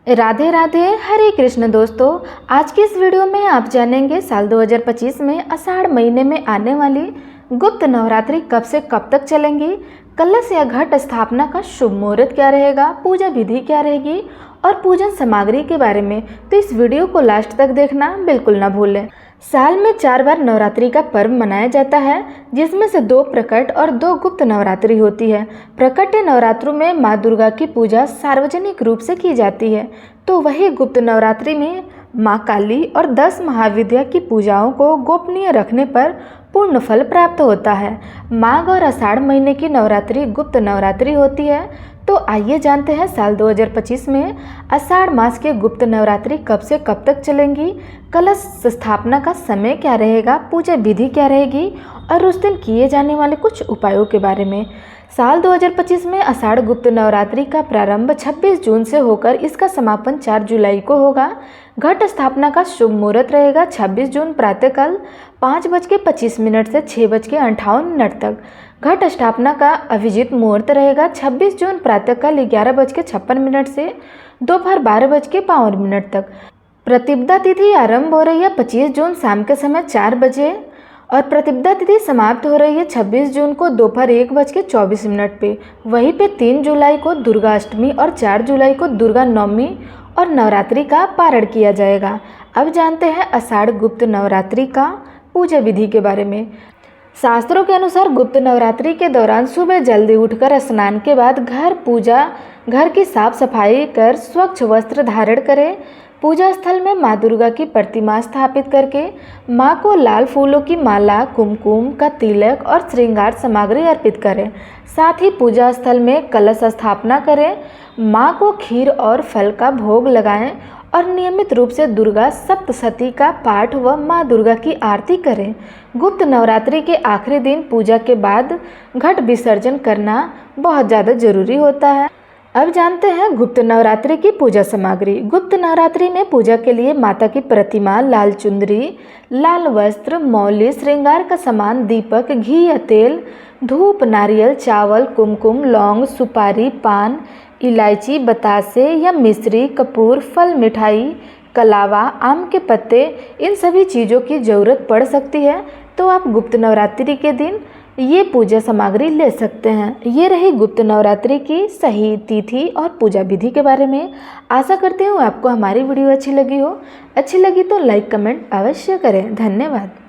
राधे राधे, हरे कृष्ण दोस्तों। आज की इस वीडियो में आप जानेंगे साल 2025 में आषाढ़ महीने में आने वाली गुप्त नवरात्रि कब से कब तक चलेंगी, कलश या घट स्थापना का शुभ मुहूर्त क्या रहेगा, पूजा विधि क्या रहेगी और पूजन सामग्री के बारे में। तो इस वीडियो को लास्ट तक देखना बिल्कुल ना भूलें। साल में 4 बार नवरात्रि का पर्व मनाया जाता है, जिसमें से 2 प्रकट और 2 गुप्त नवरात्रि होती है। प्रकट नवरात्रों में माँ दुर्गा की पूजा सार्वजनिक रूप से की जाती है, तो वही गुप्त नवरात्रि में माँ काली और 10 महाविद्या की पूजाओं को गोपनीय रखने पर पूर्ण फल प्राप्त होता है। माघ और आषाढ़ महीने की नवरात्रि गुप्त नवरात्रि होती है। तो आइए जानते हैं साल 2025 में आषाढ़ मास के गुप्त नवरात्रि कब से कब तक चलेंगी, कलश स्थापना का समय क्या रहेगा, पूजा विधि क्या रहेगी और उस दिन किए जाने वाले कुछ उपायों के बारे में। साल 2025 में आषाढ़ गुप्त नवरात्रि का प्रारंभ 26 जून से होकर इसका समापन 4 जुलाई को होगा। घट स्थापना का शुभ मुहूर्त रहेगा 26 जून प्रातःकाल 5:25 से 6:58 तक। घट स्थापना का अभिजीत मुहूर्त रहेगा 26 जून प्रातःकाल 11:56 से दोपहर 12:52 तक। प्रतिपदा तिथि आरंभ हो रही है 25 जून शाम के समय 4 बजे और प्रतिपदा तिथि समाप्त हो रही है 26 जून को दोपहर 1:24 पे। वहीं पे 3 जुलाई को दुर्गा अष्टमी और 4 जुलाई को दुर्गा नवमी और नवरात्रि का पारण किया जाएगा। अब जानते हैं आषाढ़ गुप्त नवरात्रि का पूजा विधि के बारे में। शास्त्रों के अनुसार गुप्त नवरात्रि के दौरान सुबह जल्दी उठकर स्नान के बाद घर की साफ सफाई कर स्वच्छ वस्त्र धारण करें। पूजा स्थल में माँ दुर्गा की प्रतिमा स्थापित करके माँ को लाल फूलों की माला, कुमकुम का तिलक और श्रृंगार सामग्री अर्पित करें। साथ ही पूजा स्थल में कलश स्थापना करें, माँ को खीर और फल का भोग लगाएं और नियमित रूप से दुर्गा सप्तशती का पाठ व माँ दुर्गा की आरती करें। गुप्त नवरात्रि के आखिरी दिन पूजा के बाद घट विसर्जन करना बहुत ज़्यादा जरूरी होता है। अब जानते हैं गुप्त नवरात्रि की पूजा सामग्री। गुप्त नवरात्रि में पूजा के लिए माता की प्रतिमा, लाल चुंदरी, लाल वस्त्र, मौली, श्रृंगार का सामान, दीपक, घी या तेल, धूप, नारियल, चावल, कुमकुम, लौंग, सुपारी, पान, इलायची, बतासे या मिश्री, कपूर, फल, मिठाई, कलावा, आम के पत्ते, इन सभी चीज़ों की ज़रूरत पड़ सकती है। तो आप गुप्त नवरात्रि के दिन ये पूजा सामग्री ले सकते हैं। ये रही गुप्त नवरात्रि की सही तिथि और पूजा विधि के बारे में। आशा करती हूँ आपको हमारी वीडियो अच्छी लगी हो। अच्छी लगी तो लाइक कमेंट अवश्य करें। धन्यवाद।